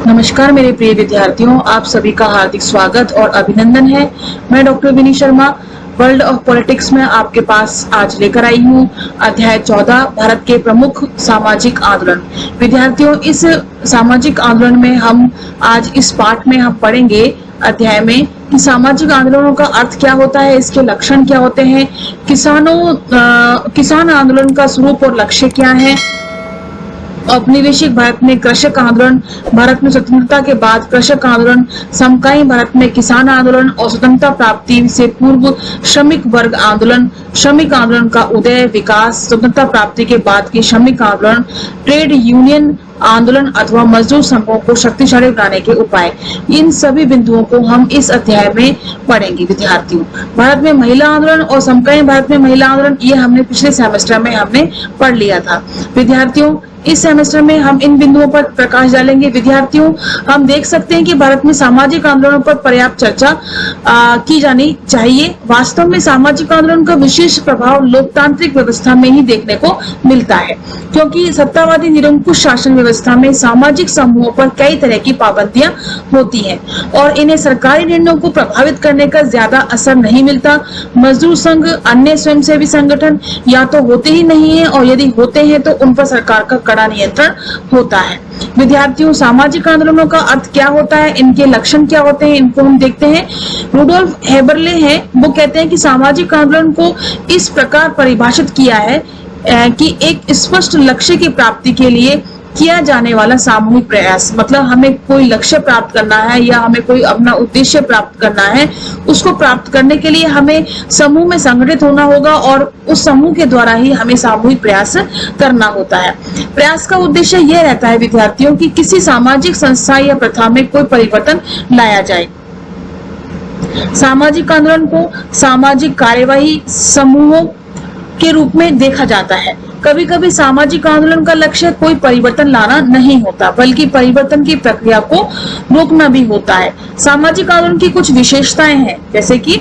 नमस्कार मेरे प्रिय विद्यार्थियों, आप सभी का हार्दिक स्वागत और अभिनंदन है। मैं doctor Vini Sharma world of politics में आपके पास आज लेकर आई हूँ अध्याय 14 भारत के प्रमुख सामाजिक आंदोलन। विद्यार्थियों, इस सामाजिक आंदोलन में हम आज इस पाठ में हम पढ़ेंगे अध्याय में कि सामाजिक आंदोलनों का अर्थ क्या होता है, इसके लक्षण क्या होते हैं, किसान आंदोलन का स्वरूप और लक्ष्य क्या है, औपनिवेशिक भारत में कृषक आंदोलन, भारत में स्वतंत्रता के बाद कृषक आंदोलन, समकालीन भारत में किसान आंदोलन और स्वतंत्रता प्राप्ति से पूर्व श्रमिक वर्ग आंदोलन, श्रमिक आंदोलन का उदय, विकास, स्वतंत्रता प्राप्ति के बाद की श्रमिक आंदोलन, ट्रेड यूनियन आंदोलन अथवा मजदूर संघों को शक्तिशाली बनाने के उपाय। इन सभी बिंदुओं को हम इस अध्याय में पढ़ेंगे। विद्यार्थियों, भारत में महिला आंदोलन और समकालीन भारत में महिला आंदोलन, ये हमने पिछले सेमेस्टर में हमने पढ़ लिया था। विद्यार्थियों, इस सेमेस्टर में हम इन बिंदुओं पर प्रकाश डालेंगे। विद्यार्थियों, हम देख सकते हैं कि भारत में सामाजिक आंदोलनों पर पर्याप्त चर्चा की जानी चाहिए। वास्तव में सामाजिक आंदोलन का विशेष प्रभाव लोकतांत्रिक व्यवस्था में ही देखने को मिलता है, क्योंकि सत्तावादी निरंकुश शासन व्यवस्था में सामाजिक समूहों पर कई तरह की पाबंदियां होती हैं और इन्हें सरकारी निर्णयों को प्रभावित करने का ज्यादा असर नहीं मिलता। मजदूर संघ, अन्य स्वयंसेवी संगठन या तो होते ही नहीं है और यदि होते हैं तो उन पर सरकार का कड़ा नियंत्रण होता है। विद्यार्थियों, सामाजिक आंदोलनों का अर्थ क्या होता है, इनके लक्षण क्या होते हैं, इनको हम देखते हैं। रुडोल्फ हेबरले हैं, वो कहते हैं कि सामाजिक आंदोलन को इस प्रकार परिभाषित किया है कि एक स्पष्ट लक्ष्य की प्राप्ति के लिए किया जाने वाला सामूहिक प्रयास। मतलब हमें कोई लक्ष्य प्राप्त करना है या हमें कोई अपना उद्देश्य प्राप्त करना है, उसको प्राप्त करने के लिए हमें समूह में संगठित होना होगा और उस समूह के द्वारा ही हमें सामूहिक प्रयास करना होता है। प्रयास का उद्देश्य यह रहता है विद्यार्थियों कि किसी सामाजिक संस्था या प्रथा में कोई परिवर्तन लाया जाए। सामाजिक आंदोलन को सामाजिक कार्यवाही समूहों के रूप में देखा जाता है। कभी कभी सामाजिक आंदोलन का लक्ष्य कोई परिवर्तन लाना नहीं होता, बल्कि परिवर्तन की प्रक्रिया को रोकना भी होता है। सामाजिक आंदोलन की कुछ विशेषताएं हैं, जैसे कि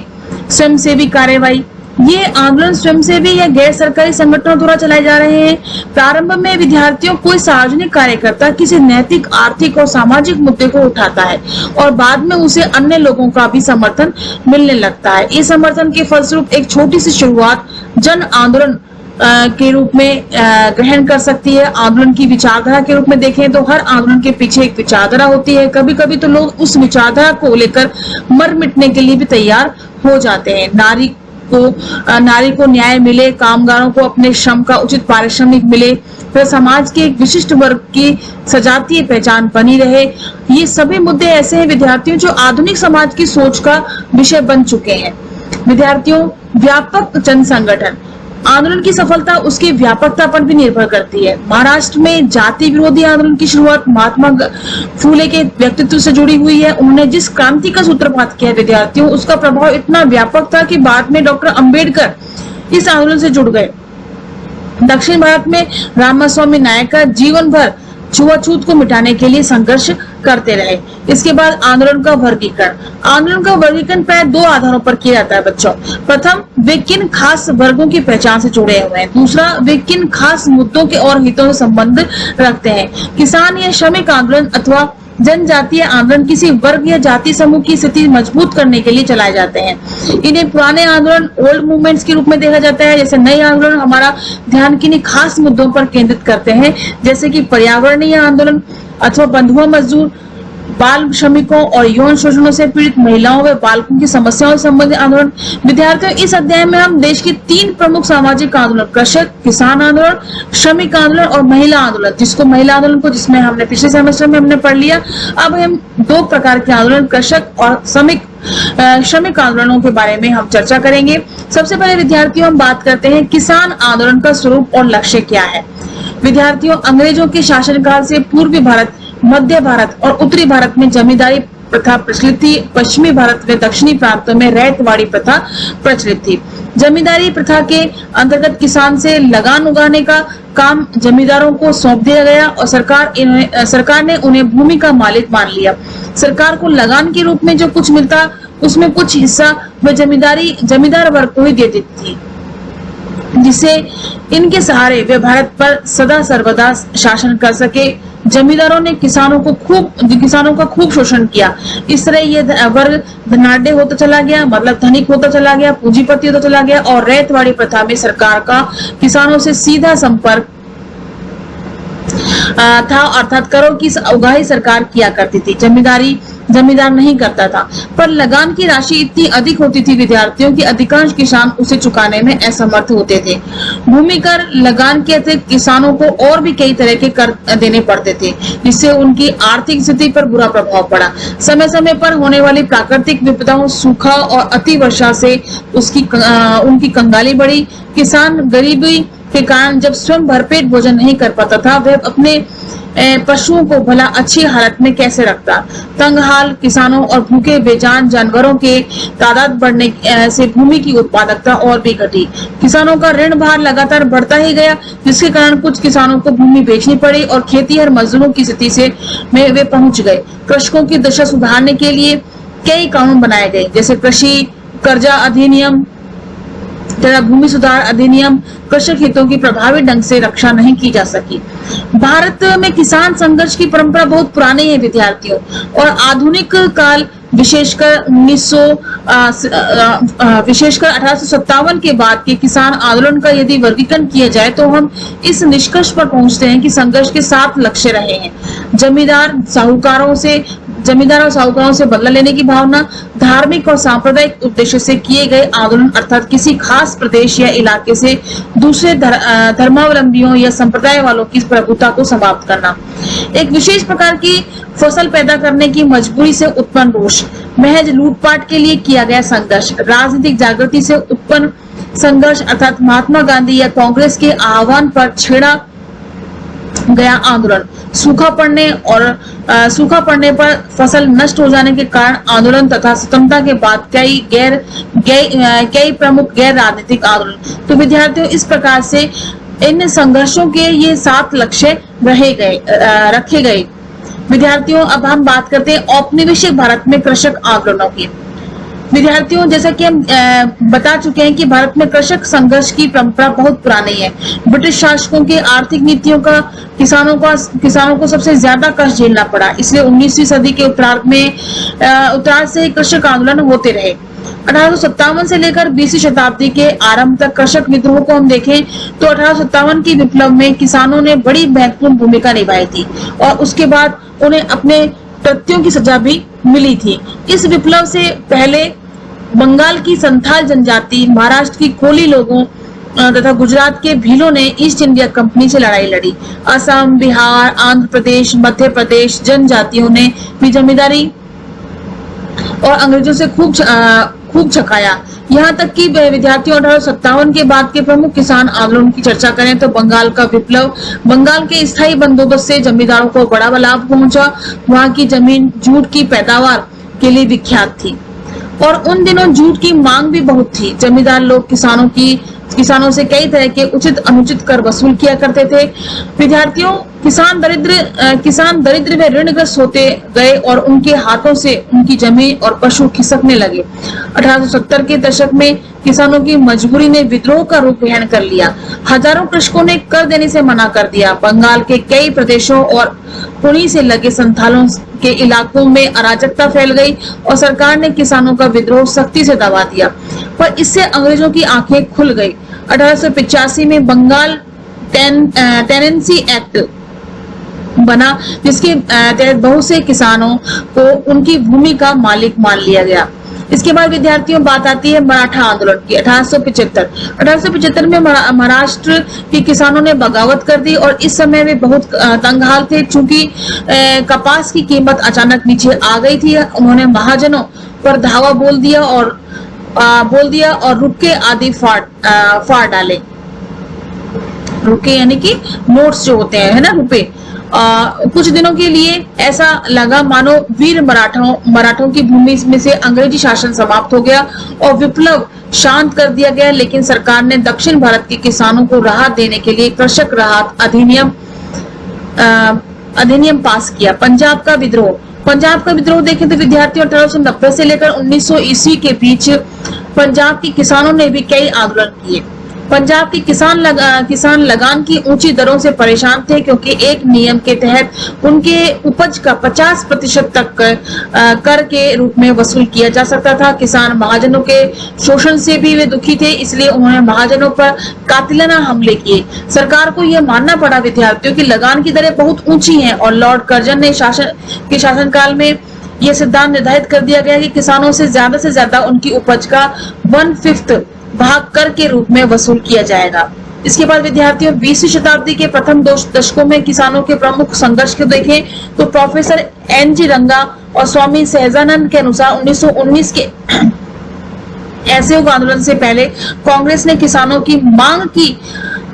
स्वयंसेवी कार्यवाही। ये आंदोलन स्वयंसेवी या गैर सरकारी संगठनों द्वारा चलाए जा रहे हैं। प्रारंभ में विद्यार्थियों कोई सार्वजनिक कार्यकर्ता किसी नैतिक, आर्थिक और सामाजिक मुद्दे को उठाता है और बाद में उसे अन्य लोगों का भी समर्थन मिलने लगता है। इस समर्थन के फलस्वरूप एक छोटी सी शुरुआत जन आंदोलन के रूप में ग्रहण कर सकती है। आंदोलन की विचारधारा के रूप में देखें तो हर आंदोलन के पीछे एक विचारधारा होती है। कभी कभी तो लोग उस विचारधारा को लेकर मर मिटने के लिए भी तैयार हो जाते हैं। नारी को न्याय मिले, कामगारों को अपने श्रम का उचित पारिश्रमिक मिले, फिर समाज के एक विशिष्ट वर्ग की सजातीय पहचान बनी रहे। ये सभी मुद्दे ऐसे हैं विद्यार्थियों जो आधुनिक समाज की सोच का विषय बन चुके हैं। विद्यार्थियों, व्यापक जन संगठन। आंदोलन की सफलता उसकी व्यापकता पर भी निर्भर करती है। महाराष्ट्र में जाति विरोधी आंदोलन की शुरुआत महात्मा फूले के व्यक्तित्व से जुड़ी हुई है। उन्होंने जिस क्रांति का सूत्रपात किया विद्यार्थियों, उसका प्रभाव इतना व्यापक था कि बाद में डॉक्टर अंबेडकर इस आंदोलन से जुड़ गए। दक्षिण भारत में रामास्वामी नायकर जीवन भर छुआछूत को मिटाने के लिए संघर्ष करते रहे। इसके बाद आंदोलन का वर्गीकरण प्राय दो आधारों पर किया जाता है बच्चों। प्रथम, वे किन खास वर्गों की पहचान से जुड़े हुए हैं। दूसरा, वे किन खास मुद्दों के और हितों से संबंध रखते हैं। किसान या श्रमिक आंदोलन अथवा जनजातीय आंदोलन किसी वर्ग या जाति समूह की स्थिति मजबूत करने के लिए चलाए जाते हैं। इन्हें पुराने आंदोलन, ओल्ड मूवमेंट्स के रूप में देखा जाता है। जैसे नए आंदोलन हमारा ध्यान किन्हीं खास मुद्दों पर केंद्रित करते हैं, जैसे कि पर्यावरणीय आंदोलन अथवा बंधुआ मजदूर, बाल श्रमिकों और यौन शोषणों से पीड़ित महिलाओं व बालकों की समस्याओं से संबंधित आंदोलन। विद्यार्थियों, इस अध्याय में हम देश के 3 प्रमुख सामाजिक आंदोलन, कृषक, किसान आंदोलन, श्रमिक आंदोलन और महिला आंदोलन, जिसमें हमने पिछले सेमेस्टर में हमने पढ़ लिया। अब हम 2 प्रकार के आंदोलन, कृषक और श्रमिक आंदोलनों के बारे में हम चर्चा करेंगे। सबसे पहले विद्यार्थियों, हम बात करते हैं किसान आंदोलन का स्वरूप और लक्ष्य क्या है। विद्यार्थियों, अंग्रेजों के शासनकाल से पूर्वी भारत, मध्य भारत और उत्तरी भारत में जमींदारी प्रथा प्रचलित थी। पश्चिमी भारत में दक्षिणी प्रांतों में रैयतवाड़ी प्रथा प्रचलित थी। जमींदारी प्रथा के अंतर्गत किसान से लगान उगाने का काम जमींदारों को सौंप दिया गया और सरकार ने उन्हें भूमि का मालिक मान लिया। सरकार को लगान के रूप में जो कुछ मिलता उसमें कुछ हिस्सा वह जमींदार वर्ग को ही दे देती थी। जिससे इनके सहारे वे भारत पर सदा सर्वदा शासन कर सके। जमींदारों ने किसानों का खूब शोषण किया। इस तरह ये वर्ग धनाढ्य होता चला गया, मतलब धनिक होता चला गया, पूंजीपति होता चला गया और रैयतवाड़ी प्रथा में सरकार का किसानों से सीधा संपर्क था, अर्थात करों की उगाही सरकार किया करती थी, जमींदार नहीं करता था। पर लगान की राशि इतनी अधिक होती थी विद्यार्थियों की अधिकांश किसान उसे चुकाने में असमर्थ होते थे। भूमि कर, लगान के अतिरिक्त किसानों को और भी कई तरह के कर देने पड़ते थे, जिससे उनकी आर्थिक स्थिति पर बुरा प्रभाव पड़ा। समय समय पर होने वाली प्राकृतिक विपदाओं, सूखा और अतिवर्षा से उनकी कंगाली बढ़ी। किसान गरीबी के कारण जब स्वयं भरपेट भोजन नहीं कर पाता था, वह अपने पशुओं को भला अच्छी हालत में कैसे रखता। तंगहाल किसानों और भूखे बेजान जानवरों के तादाद बढ़ने से भूमि की उत्पादकता और भी घटी। किसानों का ऋण भार लगातार बढ़ता ही गया, जिसके कारण कुछ किसानों को भूमि बेचनी पड़ी और खेतीहर मजदूरों की स्थिति से में वे पहुंच गए। कृषकों की दशा सुधारने के लिए कई कानून बनाए गए, जैसे कृषि कर्जा अधिनियम तथा भूमि सुधार अधिनियम। कृषक हितों की प्रभावी ढंग से रक्षा नहीं की जा सकी। भारत में किसान संघर्ष की परंपरा बहुत पुरानी है विद्यार्थियों, और आधुनिक काल विशेषकर 1857 के बाद के किसान आंदोलन का यदि वर्गीकरण किया जाए तो हम इस निष्कर्ष पर पहुंचते हैं कि संघर्ष के 7 लक्ष्य रहे हैं। जमींदार और साहूकारों से बदला लेने की भावना, धार्मिक और सांप्रदायिक उद्देश्य से किए गए आंदोलन, अर्थात किसी खास प्रदेश या इलाके से दूसरे धर्मावलंबियों या संप्रदाय वालों की प्रभुता को समाप्त करना, एक विशेष प्रकार की फसल पैदा करने की मजबूरी से उत्पन्न रोष, महज लूटपाट के लिए किया गया संघर्ष, राजनीतिक जागृति से उत्पन्न संघर्ष, अर्थात महात्मा गांधी या कांग्रेस के आह्वान पर छेड़ा गया आंदोलन, सूखा पड़ने पर फसल नष्ट हो जाने के कारण आंदोलन तथा स्वतंत्रता के बाद कई प्रमुख गैर राजनीतिक आंदोलन। तो विद्यार्थियों, इस प्रकार से इन संघर्षों के ये 7 लक्ष्य रखे गए। विद्यार्थियों, अब हम बात करते हैं औपनिवेशिक भारत में कृषक आंदोलनों की। विद्यार्थियों, जैसा कि हम बता चुके हैं कि भारत में कृषक संघर्ष की परंपरा बहुत पुरानी है। ब्रिटिश शासकों के आर्थिक नीतियों का किसानों को सबसे ज्यादा कष्ट झेलना पड़ा, इसलिए 19वीं सदी के उत्तरार्ध से कृषक आंदोलन होते रहे। 1857 से लेकर 20वीं शताब्दी के आरंभ तक कृषक विद्रोह को हम देखें तो 1857 की विप्लव में किसानों ने बड़ी महत्वपूर्ण भूमिका निभाई थी और उसके बाद उन्हें अपने कृत्यों की सजा भी मिली थी। इस विप्लव से पहले बंगाल की संथाल जनजाति, महाराष्ट्र की कोली लोगों तथा गुजरात के भीलों ने ईस्ट इंडिया कंपनी से लड़ाई लड़ी। असम, बिहार, आंध्र प्रदेश, मध्य प्रदेश जनजातियों ने भी जमींदारी और अंग्रेजों से खूब छकाया। यहाँ तक कि विद्यार्थियों 1857 के बाद के प्रमुख किसान आंदोलन की चर्चा करें तो बंगाल का विप्लव, बंगाल के स्थायी बंदोबस्त से जमींदारों को बड़ा लाभ पहुंचा। वहाँ की जमीन जूट की पैदावार के लिए विख्यात थी और उन दिनों जूट की मांग भी बहुत थी। जमींदार लोग किसानों से कई तरह के उचित अनुचित कर वसूल किया करते थे। विद्यार्थियों, किसान दरिद्र में ऋणग्रस्त होते गए और उनके हाथों से उनकी जमीन और पशु खिसकने लगे। 1870 के दशक में किसानों की मजबूरी ने विद्रोह का रूप ग्रहण कर लिया। हजारों कृषकों ने कर देने से मना कर दिया। बंगाल के कई प्रदेशों और पुणे से लगे संथालों के इलाकों में अराजकता फैल गई और सरकार ने किसानों का विद्रोह सख्ती से दबा दिया, पर इससे अंग्रेजों की आंखें खुल गई। 1885 में बंगाल टेनेंसी एक्ट बना, जिसके तहत बहुत से किसानों को उनकी भूमि का मालिक मान लिया गया। इसके बाद विद्यार्थियों बात आती है मराठा आंदोलन की। 1875 में महाराष्ट्र के किसानों ने बगावत कर दी और इस समय वे बहुत तंगहाल थे। चूंकि कपास की कीमत अचानक नीचे आ गई थी, उन्होंने महाजनों पर धावा बोल दिया और रुपये आदि फाड़ डाले। रुपये यानी कि नोट्स जो होते हैं, है ना, रुपये। कुछ दिनों के लिए ऐसा लगा मानो वीर मराठों की भूमि में से अंग्रेजी शासन समाप्त हो गया और विप्लव शांत कर दिया गया, लेकिन सरकार ने दक्षिण भारत के किसानों को राहत देने के लिए कृषक राहत अधिनियम पास किया। पंजाब का विद्रोह देखें तो विद्यार्थियों 1890 से लेकर 1900 ईस्वी के बीच पंजाब के किसानों ने भी कई आंदोलन किए। पंजाब के किसान लगान की ऊंची दरों से परेशान थे, क्योंकि एक नियम के तहत उनके उपज का 50% तक कर के रूप में वसूल किया जा सकता था। किसान महाजनों के शोषण से भी वे दुखी थे, इसलिए उन्होंने महाजनों पर कातिलाना हमले किए। सरकार को यह मानना पड़ा विद्यार्थियों की लगान की दरें बहुत ऊंची हैं, और लॉर्ड कर्जन ने शासनकाल में यह सिद्धांत निर्धारित कर दिया गया कि किसानों से ज्यादा उनकी उपज का 1/5 भाग कर के रूप में वसूल किया जाएगा। इसके बाद विद्यार्थियों 20वीं शताब्दी के प्रथम 2 दशकों में किसानों के प्रमुख संघर्ष को देखें तो प्रोफेसर एन.जी. रंगा और स्वामी सहजानंद के अनुसार 1919 के असहयोग आंदोलन से पहले कांग्रेस ने किसानों की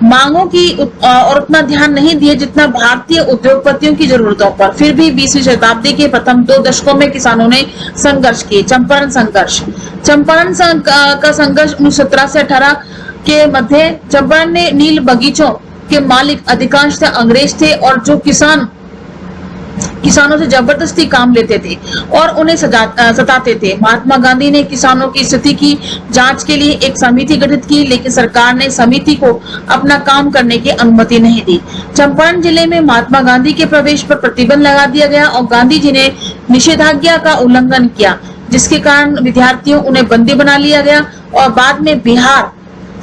मांगों की और उतना ध्यान नहीं दिया जितना भारतीय उद्योगपतियों की जरूरतों पर। फिर भी 20वीं शताब्दी के प्रथम 2 दशकों में किसानों ने संघर्ष किए। चंपारण का संघर्ष 1917 से 18 के मध्य। चंपारण ने नील बगीचों के मालिक अधिकांशतः अंग्रेज थे, और जो किसानों से जबरदस्ती काम लेते थे और उन्हें सताते थे। महात्मा गांधी ने किसानों की स्थिति की जांच के लिए एक समिति गठित की, लेकिन सरकार ने समिति को अपना काम करने की अनुमति नहीं दी। चंपारण जिले में महात्मा गांधी के प्रवेश पर प्रतिबंध लगा दिया गया और गांधी जी ने निषेधाज्ञा का उल्लंघन किया, जिसके कारण विद्यार्थियों उन्हें बंदी बना लिया गया और बाद में बिहार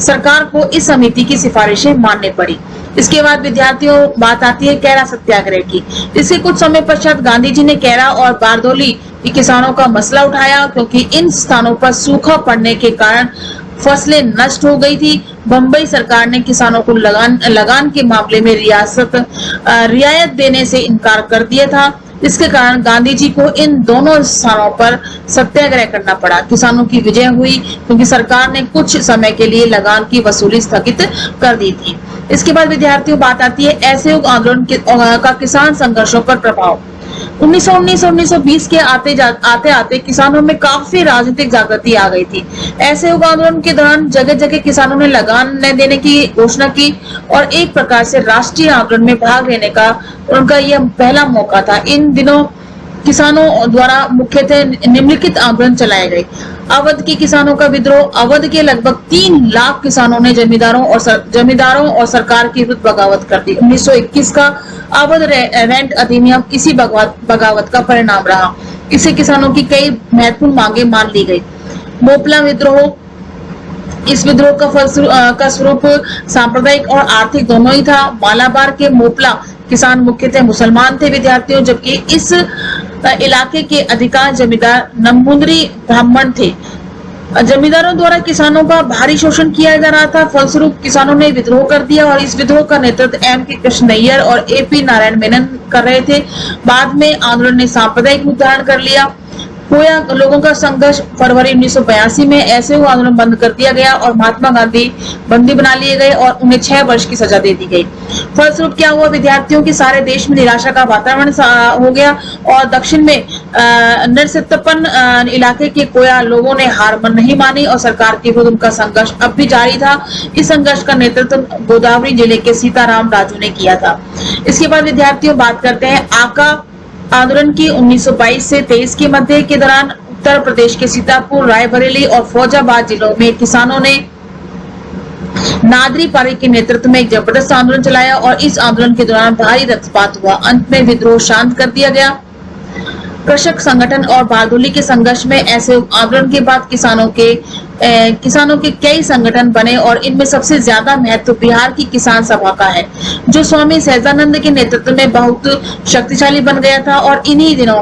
सरकार को इस समिति की सिफारिशें माननी पड़ी। इसके बाद विद्यार्थियों बात आती है कैरा सत्याग्रह की। इसके कुछ समय पश्चात गांधी जी ने कैरा और बारदौली के किसानों का मसला उठाया, क्योंकि इन स्थानों पर सूखा पड़ने के कारण फसलें नष्ट हो गई थी। बंबई सरकार ने किसानों को लगान के मामले में रियायत देने से इनकार कर दिया था। इसके कारण गांधी जी को इन दोनों स्थानों पर सत्याग्रह करना पड़ा। किसानों की विजय हुई, क्योंकि सरकार ने कुछ समय के लिए लगान की वसूली स्थगित कर दी थी। इसके बाद विद्यार्थियों बात आती है असहयोग आंदोलन का किसान संघर्षों पर प्रभाव। 1919 और 1920 के आते आते किसानों में काफी राजनीतिक जागृति आ गई थी। असहयोग आंदोलन के दौरान जगह जगह किसानों ने लगान न देने की घोषणा की और एक प्रकार से राष्ट्रीय आंदोलन में भाग लेने का उनका यह पहला मौका था। इन दिनों किसानों द्वारा मुख्यतः निम्नलिखित आंदोलन चलाए गए। अवध के किसानों का विद्रोह। अवध के लगभग 3 लाख किसानों ने जमींदारों और सरकार के विरुद्ध बगावत कर दी। 1921 का अवध रेंट अधिनियम इसी बगावत का परिणाम रहा। इससे किसानों की कई महत्वपूर्ण मांगे मान ली गई। मोपला विद्रोह। इस विद्रोह का स्वरूप सांप्रदायिक और आर्थिक दोनों ही था। मालाबार के मोपला किसान मुख्यतः मुसलमान थे विद्यार्थियों, जबकि इस इलाके के अधिकांश जमींदार नंबूदरी ब्राह्मण थे। जमींदारों द्वारा किसानों का भारी शोषण किया जा रहा था। फलस्वरूप किसानों ने विद्रोह कर दिया और इस विद्रोह का नेतृत्व M.K. कृष्णैयर और A.P. नारायण मेनन कर रहे थे। बाद में आंदोलन ने सांप्रदायिक रूप धारण कर लिया। कोया लोगों का संघर्ष। फरवरी 1982 में असहयोग आंदोलन बंद कर दिया गया और महात्मा गांधी बंदी बना लिए गए और उन्हें 6 वर्ष की सजा दे दी गई। फलस्वरूप क्या हुआ, विद्यार्थियों के सारे देश में निराशा का वातावरण हो गया और दक्षिण में नरसित्तपन इलाके के कोया लोगों ने हार नहीं मानी और सरकार के विरुद्ध उनका संघर्ष अब भी जारी था। इस संघर्ष का नेतृत्व गोदावरी जिले के सीताराम राजू ने किया था। इसके बाद विद्यार्थियों बात करते हैं आका आंदोलन की। 1922 से 23 के मध्य के दौरान उत्तर प्रदेश के सीतापुर, रायबरेली और फौजाबाद जिलों में किसानों ने नादरी पारिक के नेतृत्व में एक जबरदस्त आंदोलन चलाया और इस आंदोलन के दौरान भारी रक्तपात हुआ। अंत में विद्रोह शांत कर दिया गया। कृषक संगठन और बारदौली के संघर्ष में असहयोग आंदोलन के बाद किसानों के कई संगठन बने और इनमें सबसे ज्यादा महत्व बिहार की किसान सभा का है, जो स्वामी सहजानंद के नेतृत्व में बहुत शक्तिशाली बन गया था। और इन्हीं दिनों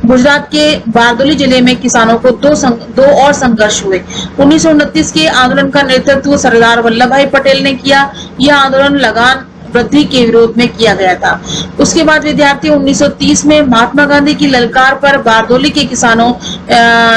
गुजरात के बारदौली जिले में किसानों को दो और संघर्ष हुए। 1929 के आंदोलन का नेतृत्व सरदार वल्लभ भाई पटेल ने किया। यह आंदोलन लगान वृद्धि के विरोध में किया गया था। उसके बाद विद्यार्थी 1930 में महात्मा गांधी की ललकार पर बारदौली के किसानों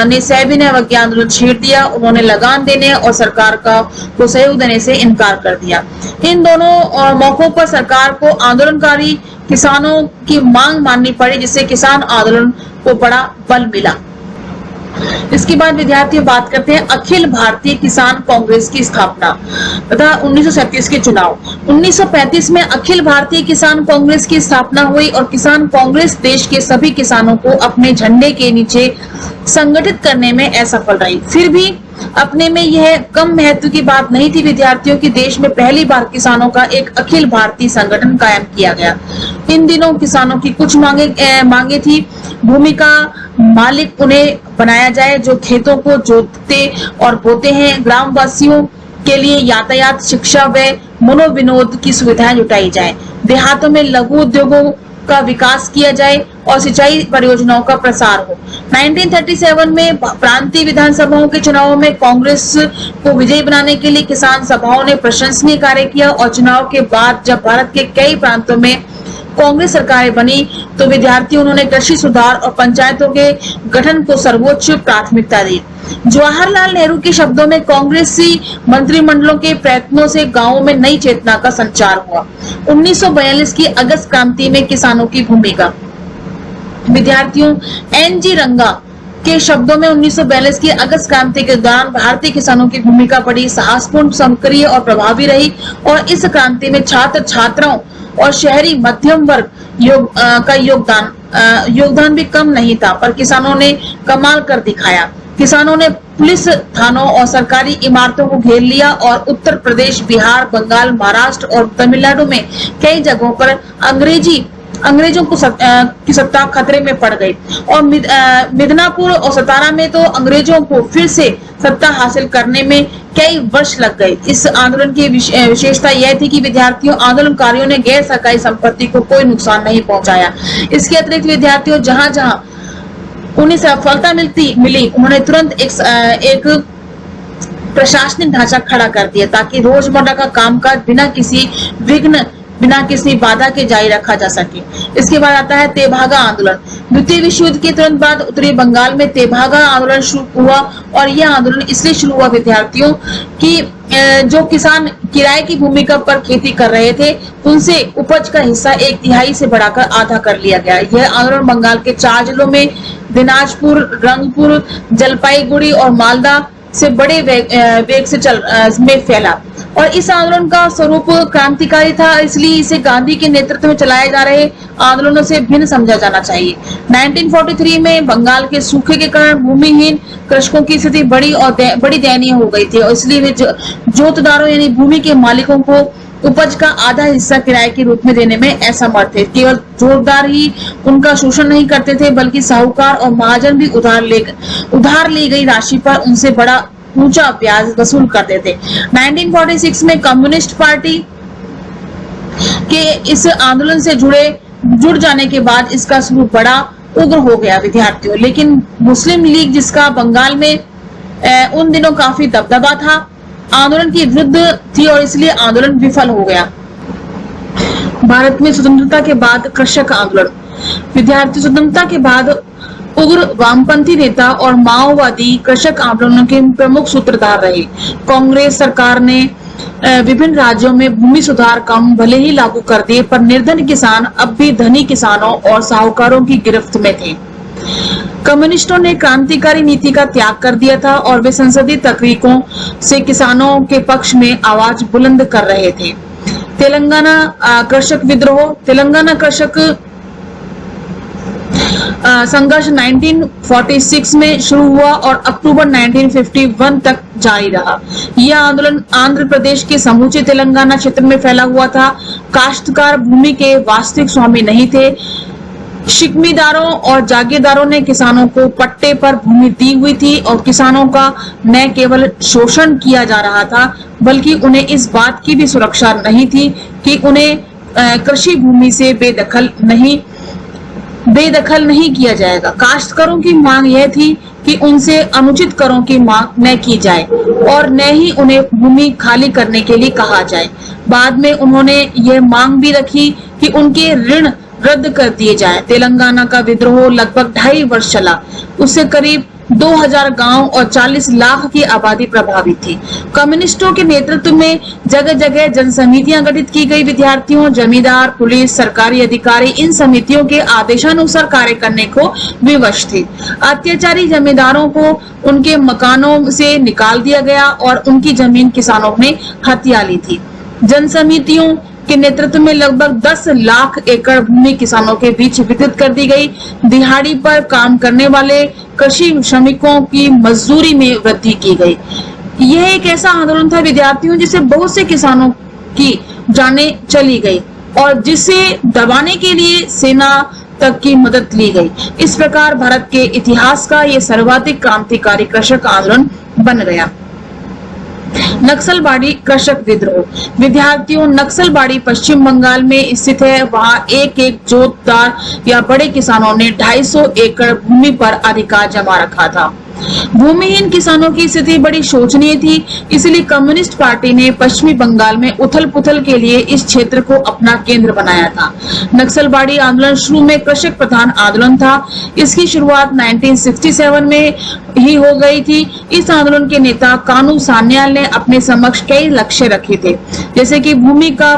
ने सविनय अवज्ञा आंदोलन छेड़ दिया। उन्होंने लगान देने और सरकार को सहयोग देने से इनकार कर दिया। इन दोनों मौकों पर सरकार को आंदोलनकारी किसानों की मांग माननी पड़ी, जिससे किसान आंदोलन को बड़ा बल मिला। इसके बाद विद्यार्थी बात करते हैं अखिल भारतीय किसान कांग्रेस की स्थापना तथा 1937 के चुनाव। 1935 में अखिल भारतीय किसान कांग्रेस की स्थापना हुई और किसान कांग्रेस देश के सभी किसानों को अपने झंडे के नीचे संगठित करने में असफल रही। फिर भी अपने में यह कम महत्व की बात नहीं थी विद्यार्थियों की देश में पहली बार किसानों का एक अखिल भारतीय संगठन कायम किया गया। इन दिनों किसानों की कुछ मांगे थी। भूमि का मालिक उन्हें बनाया जाए जो खेतों को जोतते और बोते हैं। ग्रामवासियों के लिए यातायात, शिक्षा व मनोविनोद की सुविधाएं जुटाई जाए। देहातों में लघु उद्योगों का विकास किया जाए और सिंचाई परियोजनाओं का प्रसार हो। 1937 में प्रांतीय विधानसभाओं के चुनावों में कांग्रेस को विजयी बनाने के लिए किसान सभाओं ने प्रशंसनीय कार्य किया और चुनाव के बाद जब भारत के कई प्रांतों में कांग्रेस सरकारें बनी तो विद्यार्थी उन्होंने कृषि सुधार और पंचायतों के गठन को सर्वोच्च प्राथमिकता दी। जवाहरलाल नेहरू के शब्दों में कांग्रेसी मंत्रिमंडलों के प्रयत्नों से गांवों में नई चेतना का संचार हुआ। 1942 की अगस्त क्रांति में किसानों की भूमिका। विद्यार्थियों एन.जी. रंगा के शब्दों में 1942 की अगस्त क्रांति के दौरान भारतीय किसानों की भूमिका बड़ी साहसपूर्ण, सक्रिय और प्रभावी रही और इस क्रांति में छात्र छात्राओं और शहरी मध्यम वर्ग का योगदान भी कम नहीं था, पर किसानों ने कमाल कर दिखाया। किसानों ने पुलिस थानों और सरकारी इमारतों को घेर लिया और उत्तर प्रदेश, बिहार, बंगाल, महाराष्ट्र और तमिलनाडु में कई जगहों पर अंग्रेजों की सत्ता खतरे में पड़ गई और मिदनापुर और सतारा में तो अंग्रेजों को फिर से सत्ता हासिल करने में कई वर्ष लग गए। इस आंदोलन की विशेषता यह थी कि विद्यार्थियों आंदोलनकारियों ने गैर सरकारी संपत्ति को कोई नुकसान नहीं पहुंचाया। इसके अतिरिक्त विद्यार्थियों जहां उन्हें सफलता मिली उन्होंने तुरंत एक प्रशासनिक ढांचा खड़ा कर दिया ताकि रोजमर्रा का कामकाज बिना किसी बाधा के जारी रखा जा सके। इसके बाद आता है तेभागा आंदोलन। द्वितीय विश्व युद्ध के तुरंत बाद उत्तरी बंगाल में तेभागा आंदोलन शुरू हुआ और यह आंदोलन इसलिए शुरू हुआ विद्यार्थियों की जो किसान किराए की भूमि पर खेती कर रहे थे उनसे उपज का हिस्सा 1/3 से बढ़ाकर आधा कर लिया गया। यह आंदोलन बंगाल के 4 जिलों में दिनाजपुर, रंगपुर, जलपाईगुड़ी और मालदा से बड़े वेग से में फैला और इस आंदोलन का स्वरूप क्रांतिकारी था, इसलिए इसे गांधी के नेतृत्व में चलाए जा रहे आंदोलनों से भिन्न समझा जाना चाहिए। 1943 में बंगाल के सूखे के कारण भूमिहीन कृषकों की स्थिति बड़ी दयनीय हो गई थी और इसलिए वे जोतदारों यानी भूमि के मालिकों को उपज का आधा हिस्सा किराए के रूप में देने में असमर्थ थे। केवल जोतदार ही उनका शोषण नहीं करते थे बल्कि साहूकार और महाजन भी उधार ली गई राशि पर उनसे बड़ा ऊंचा ब्याज वसूल करते थे। 1946 में कम्युनिस्ट पार्टी के इस आंदोलन से जुड़ जाने के बाद इसका स्वरूप बड़ा उग्र हो गया विद्यार्थियों। लेकिन मुस्लिम लीग जिसका बंगाल में उन दिनों काफी दबदबा था आंदोलन की विरुद्ध थी और इसलिए आंदोलन विफल हो गया। भारत में स्वतंत्रता के बाद कृषक आंदोलन। विद्यार्थी स्वतंत्रता के बाद उग्र वामपंथी नेता और माओवादी कृषक आंदोलनों के प्रमुख सूत्रधार रहे। कांग्रेस सरकार ने विभिन्न राज्यों में भूमि सुधार कानून भले ही लागू कर दिए पर निर्धन किसान अब भी धनी किसानों और साहूकारों की गिरफ्त में थे। कम्युनिस्टों ने क्रांतिकारी नीति का त्याग कर दिया था और वे संसदीय तकरीकों से किसानों के पक्ष में आवाज बुलंद कर रहे थे। तेलंगाना कृषक विद्रोह। तेलंगाना कृषक संघर्ष 1946 में शुरू हुआ और अक्टूबर 1951 तक जारी रहा। यह आंदोलन आंध्र प्रदेश के समूचे तेलंगाना क्षेत्र में फैला हुआ था। काश्तकार भूमि के वास्तविक स्वामी नहीं थे। शिकमीदारों और जागीरदारों ने किसानों को पट्टे पर भूमि दी हुई थी और किसानों का न केवल शोषण किया जा रहा था बल्कि उन्हें इस बात की भी सुरक्षा नहीं थी कि उन्हें कृषि भूमि से बेदखल नहीं किया जाएगा। काश्तकारों की मांग यह थी कि उनसे अनुचित करों की मांग न की जाए और न ही उन्हें भूमि खाली करने के लिए कहा जाए। बाद में उन्होंने यह मांग भी रखी कि उनके ऋण रद्द कर दिए जाए। तेलंगाना का विद्रोह लगभग 2.5 वर्ष चला। उससे करीब 2000 गांव और 40 लाख की आबादी प्रभावित थी। कम्युनिस्टों के नेतृत्व में जगह जगह जन समितियां गठित की गई। विद्यार्थियों, जमींदार, पुलिस, सरकारी अधिकारी इन समितियों के आदेशानुसार कार्य करने को विवश थे। अत्याचारी जमींदारों को उनके मकानों से निकाल दिया गया और उनकी जमीन किसानों ने हथिया ली थी। जन समितियों के नेतृत्व में लगभग 10 लाख एकड़ भूमि किसानों के बीच वितरित कर दी गई। दिहाड़ी पर काम करने वाले कृषि श्रमिकों की मजदूरी में वृद्धि की गई। यह एक ऐसा आंदोलन था विद्यार्थियों जिसे बहुत से किसानों की जानें चली गई और जिसे दबाने के लिए सेना तक की मदद ली गई। इस प्रकार भारत के इतिहास का यह सर्वाधिक क्रांतिकारी कृषक आंदोलन बन गया। नक्सलबाड़ी कृषक विद्रोह। विद्यार्थियों, नक्सलबाड़ी पश्चिम बंगाल में स्थित है। वहां एक जोतदार या बड़े किसानों ने 250 एकड़ भूमि पर अधिकार जमा रखा था। भूमिहीन किसानों की स्थिति बड़ी शोचनीय थी, इसलिए कम्युनिस्ट पार्टी ने पश्चिमी बंगाल में उथल पुथल के लिए इस क्षेत्र को अपना केंद्र बनाया था। नक्सलबाड़ी आंदोलन शुरू में कृषक प्रधान आंदोलन था। इसकी शुरुआत 1967 में ही हो गई थी। इस आंदोलन के नेता कानू सान्याल ने अपने समक्ष कई लक्ष्य रखे थे, जैसे कि भूमि का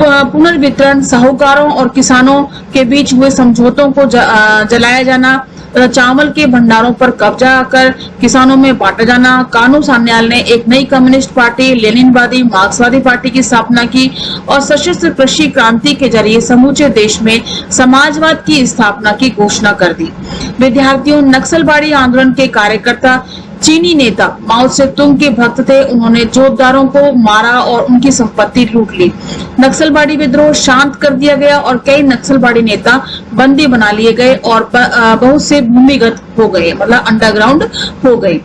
पुनर्वितरण, साहूकारों और किसानों के बीच हुए समझौतों को जलाया जाना, चावल के भंडारों पर कब्जा कर किसानों में बांटा जाना। कानू सान्याल ने एक नई कम्युनिस्ट पार्टी, लेनिनवादी मार्क्सवादी पार्टी की स्थापना की और सशस्त्र कृषि क्रांति के जरिए समूचे देश में समाजवाद की स्थापना की घोषणा कर दी। विद्यार्थियों, नक्सलबाड़ी आंदोलन के कार्यकर्ता चीनी नेता माओ सेतुंग के भक्त थे। उन्होंने जोतदारों को मारा और उनकी संपत्ति लूट ली। नक्सलबाड़ी विद्रोह शांत कर दिया गया और कई नक्सलबाड़ी नेता बंदी बना लिए गए और बहुत से भूमिगत हो गए, मतलब अंडरग्राउंड हो गए।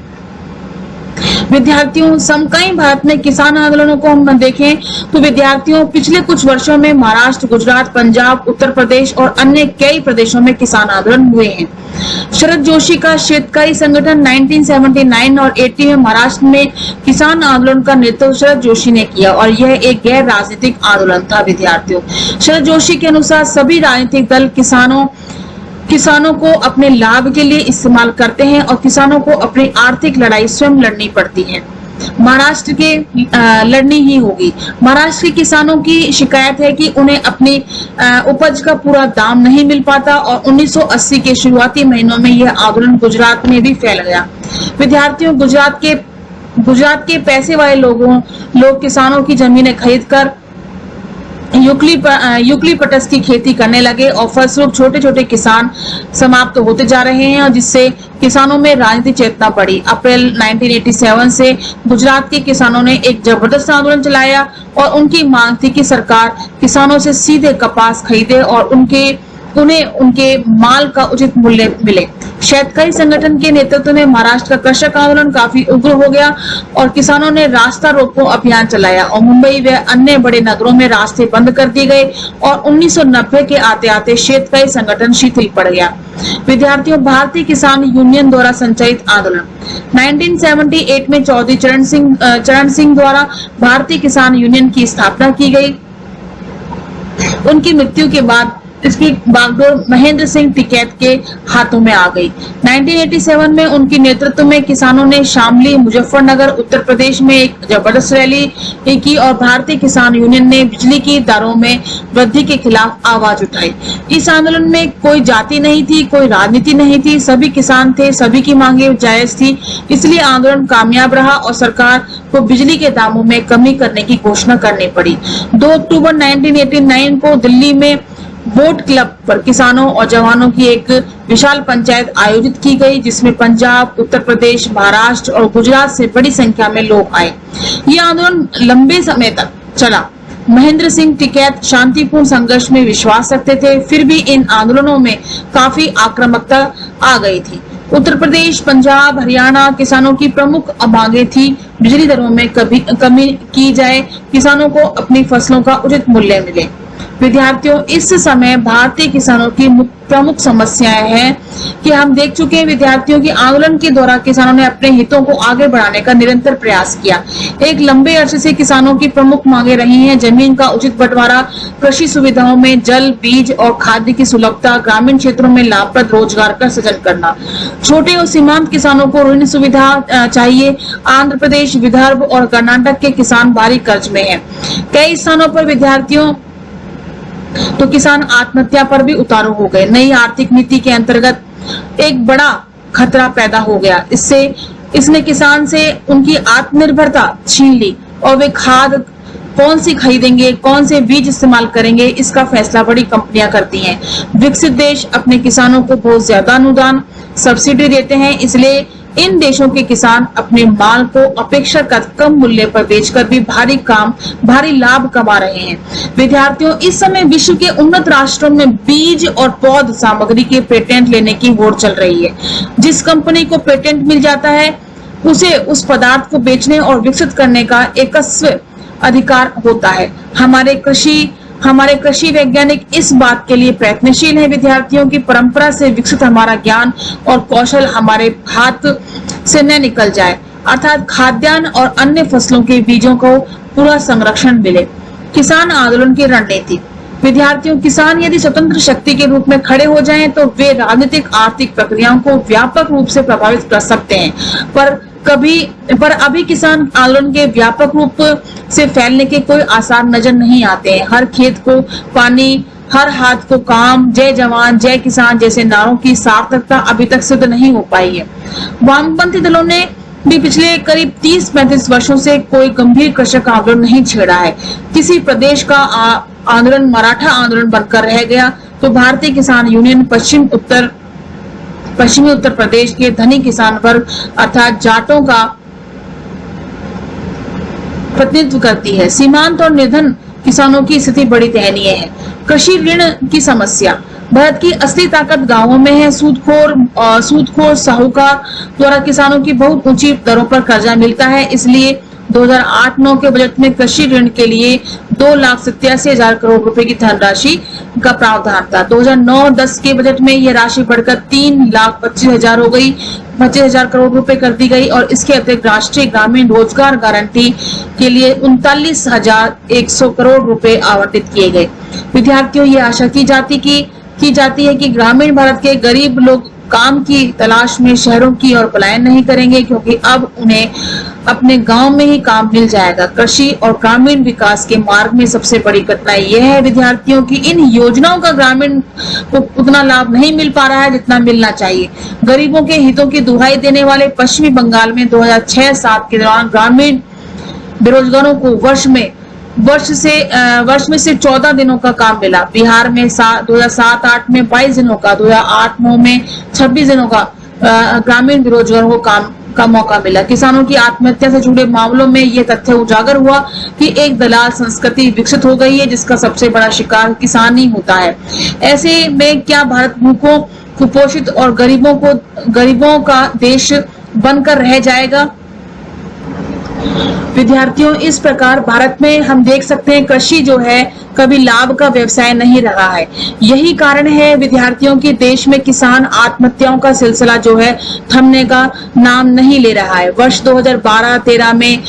विद्यार्थियों, समकालीन भारत में किसान आंदोलनों को हम देखें तो विद्यार्थियों पिछले कुछ वर्षों में महाराष्ट्र, गुजरात, पंजाब, उत्तर प्रदेश और अन्य कई प्रदेशों में किसान आंदोलन हुए हैं। शरद जोशी का शेतकरी संगठन 1979 और 80 में महाराष्ट्र में किसान आंदोलन का नेतृत्व शरद जोशी ने किया और यह एक गैर राजनीतिक आंदोलन था। विद्यार्थियों, शरद जोशी के अनुसार सभी राजनीतिक दल किसानों को अपने लाभ के लिए इस्तेमाल करते हैं और किसानों को अपनी आर्थिक लड़ाई स्वयं लड़नी पड़ती है। महाराष्ट्र के लड़नी ही होगी। महाराष्ट्र के किसानों की शिकायत है कि उन्हें अपनी उपज का पूरा दाम नहीं मिल पाता और 1980 के शुरुआती महीनों में यह आंदोलन गुजरात में भी फैल गया। विद्यार्थियों, गुजरात के पैसे वाले लोग किसानों की जमीनें खरीदकर यूक्लिपटस की खेती करने लगे और फलस्वरूप छोटे छोटे किसान समाप्त होते जा रहे हैं और जिससे किसानों में राजनीतिक चेतना बढ़ी। अप्रैल 1987 से गुजरात के किसानों ने एक जबरदस्त आंदोलन चलाया और उनकी मांग थी कि सरकार किसानों से सीधे कपास खरीदे और उन्हें उनके माल का उचित मूल्य मिले। शेतकरी संगठन के नेतृत्व में महाराष्ट्र का कृषक आंदोलन काफी उग्र हो गया और किसानों ने रास्ता रोको अभियान चलाया और मुंबई व अन्य बड़े नगरों में रास्ते बंद कर दिए गए और 1990 के आते आते शेतकरी संगठन शिथिल पड़ गया। विद्यार्थियों, भारतीय किसान यूनियन द्वारा संचालित आंदोलन 1978 में चौधरी चरण सिंह द्वारा भारतीय किसान यूनियन की स्थापना की गई। उनकी मृत्यु के बाद इसकी बागडोर महेंद्र सिंह टिकैत के हाथों में आ गई। 1987 में उनके नेतृत्व में किसानों ने शामली, मुजफ्फरनगर, उत्तर प्रदेश में एक जबरदस्त रैली की और भारतीय किसान यूनियन ने बिजली की दरों में वृद्धि के खिलाफ आवाज उठाई। इस आंदोलन में कोई जाति नहीं थी, कोई राजनीति नहीं थी, सभी किसान थे, सभी की मांगे जायज थी, इसलिए आंदोलन कामयाब रहा और सरकार को बिजली के दामों में कमी करने की घोषणा करनी पड़ी। 2 अक्टूबर 1989 को दिल्ली में वोट क्लब पर किसानों और जवानों की एक विशाल पंचायत आयोजित की गई, जिसमें पंजाब, उत्तर प्रदेश, महाराष्ट्र और गुजरात से बड़ी संख्या में लोग आए। ये आंदोलन लंबे समय तक चला। महेंद्र सिंह टिकैत शांतिपूर्ण संघर्ष में विश्वास रखते थे, फिर भी इन आंदोलनों में काफी आक्रामकता आ गई थी। उत्तर प्रदेश, पंजाब, हरियाणा किसानों की प्रमुख मांगे थी बिजली दरों में कमी की जाए, किसानों को अपनी फसलों का उचित मूल्य मिले। विद्यार्थियों, इस समय भारतीय किसानों की प्रमुख समस्याएं हैं कि हम देख चुके हैं विद्यार्थियों की आंदोलन के दौरान किसानों ने अपने हितों को आगे बढ़ाने का निरंतर प्रयास किया। एक लंबे अरसे से किसानों की प्रमुख मांगे रही हैं जमीन का उचित बंटवारा, कृषि सुविधाओं में जल, बीज और खाद्य की सुलभता, ग्रामीण क्षेत्रों में लाभप्रद रोजगार का सृजन करना। छोटे और सीमांत किसानों को ऋण सुविधा चाहिए। आंध्र प्रदेश, विदर्भ और कर्नाटक के किसान भारी कर्ज में हैं। कई स्थानों पर विद्यार्थियों तो किसान आत्महत्या पर भी उतारू हो गए। नई आर्थिक नीति के अंतर्गत एक बड़ा खतरा पैदा हो गया। इसने किसान से उनकी आत्मनिर्भरता छीन ली और वे खाद कौन सी खरीदेंगे, कौन से बीज इस्तेमाल करेंगे, इसका फैसला बड़ी कंपनियां करती हैं। विकसित देश अपने किसानों को बहुत ज्यादा अनुदान, सब्सिडी देते हैं, इसलिए इन देशों के किसान अपने माल को अपेक्षाकृत कम मूल्य पर बेचकर भी भारी लाभ कमा रहे हैं। विद्यार्थियों, इस समय विश्व के उन्नत राष्ट्रों में बीज और पौध सामग्री के पेटेंट लेने की होड़ चल रही है। जिस कंपनी को पेटेंट मिल जाता है उसे उस पदार्थ को बेचने और विकसित करने का एकस्व अधिकार होता है। हमारे कृषि वैज्ञानिक इस बात के लिए प्रयत्नशील हैं। विद्यार्थियों की परंपरा से विकसित हमारा ज्ञान और कौशल हमारे हाथ से न निकल जाए, अर्थात खाद्यान्न और अन्य फसलों के बीजों को पूरा संरक्षण मिले। किसान आंदोलन की रणनीति। विद्यार्थियों, किसान यदि स्वतंत्र शक्ति के रूप में खड़े हो जाएं तो वे राजनीतिक आर्थिक प्रक्रियाओं को व्यापक रूप से प्रभावित कर सकते हैं, पर अभी किसान आंदोलन के व्यापक रूप से फैलने के कोई आसार नजर नहीं आते हैं। हर खेत को पानी, हर हाथ को काम, जय जवान जय किसान जैसे नारों की सार्थकता अभी तक सिद्ध नहीं हो पाई है। वामपंथी दलों ने भी पिछले करीब 30-35 वर्षों से कोई गंभीर कृषक आंदोलन नहीं छेड़ा है। किसी प्रदेश का आंदोलन मराठा आंदोलन बनकर रह गया तो भारतीय किसान यूनियन पश्चिमी उत्तर प्रदेश के धनी किसान वर्ग अर्थात जाटों का प्रतिनिधित्व करती है। सीमांत और निर्धन किसानों की स्थिति बड़ी दयनीय है। कृषि ऋण की समस्या। भारत की असली ताकत गांवों में है। सूदखोर साहूकार द्वारा किसानों की बहुत ऊंची दरों पर कर्जा मिलता है, इसलिए 2008-9 के बजट में कृषि ऋण के लिए 2,87,000 करोड़ रुपए की धनराशि का प्रावधान था। 2009-10 के बजट में यह राशि बढ़कर 3,25,000 हो गई, 25,000 करोड़ रुपए कर दी गई और इसके अतिरिक्त राष्ट्रीय ग्रामीण रोजगार गारंटी के लिए 39,100 करोड़ रुपए आवंटित किए गए। विद्यार्थियों, ये आशा की जाती है कि ग्रामीण भारत के गरीब लोग काम की तलाश में शहरों की ओर पलायन नहीं करेंगे, क्योंकि अब उन्हें अपने गांव में ही काम मिल जाएगा। कृषि और ग्रामीण विकास के मार्ग में सबसे बड़ी कठिनाई यह है विद्यार्थियों की इन योजनाओं का ग्रामीण को उतना लाभ नहीं मिल पा रहा है जितना मिलना चाहिए। गरीबों के हितों की दुहाई देने वाले पश्चिमी बंगाल में 2006-07 के दौरान ग्रामीण बेरोजगारों को वर्ष में सिर्फ 14 दिनों का काम मिला। बिहार में 2007-08 में 22 दिनों का, 2008-09 में 26 दिनों का ग्रामीण बेरोजगारों को काम का मौका मिला। किसानों की आत्महत्या से जुड़े मामलों में यह तथ्य उजागर हुआ कि एक दलाल संस्कृति विकसित हो गई है जिसका सबसे बड़ा शिकार किसान ही होता है। ऐसे में क्या भारत भूखों, कुपोषित और गरीबों का देश बनकर रह जाएगा? विद्यार्थियों, इस प्रकार भारत में हम देख सकते हैं कृषि जो है कभी लाभ का व्यवसाय नहीं रहा है। यही कारण है विद्यार्थियों की देश में किसान आत्महत्याओं का सिलसिला जो है थमने का नाम नहीं ले रहा है। वर्ष 2012-13 में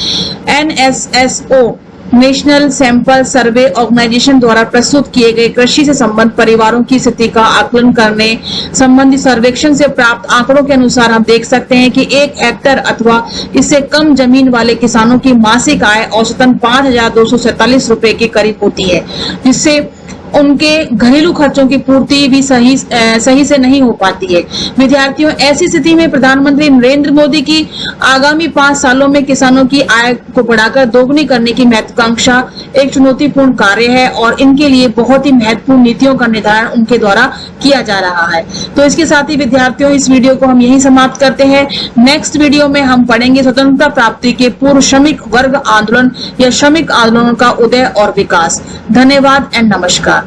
NSSO national sample survey organisation द्वारा प्रस्तुत किए गए कृषि से संबंधित परिवारों की स्थिति का आकलन करने संबंधी सर्वेक्षण से प्राप्त आंकड़ों के अनुसार हम देख सकते हैं कि 1 हेक्टेयर अथवा इससे कम जमीन वाले किसानों की मासिक आय औसतन 5,247 रुपए के करीब होती है, जिससे उनके घरेलू खर्चों की पूर्ति भी सही से नहीं हो पाती है। विद्यार्थियों, ऐसी स्थिति में प्रधानमंत्री नरेंद्र मोदी की आगामी 5 सालों में किसानों की आय को बढ़ाकर दोगुनी करने की महत्वाकांक्षा एक चुनौतीपूर्ण कार्य है और इनके लिए बहुत ही महत्वपूर्ण नीतियों का निर्धारण उनके द्वारा किया जा रहा है। तो इसके साथ ही विद्यार्थियों, इस वीडियो को हम यही समाप्त करते हैं। नेक्स्ट वीडियो में हम पढ़ेंगे स्वतंत्रता प्राप्ति के पूर्व श्रमिक वर्ग आंदोलन या श्रमिक आंदोलन का उदय और विकास। धन्यवाद एंड नमस्कार।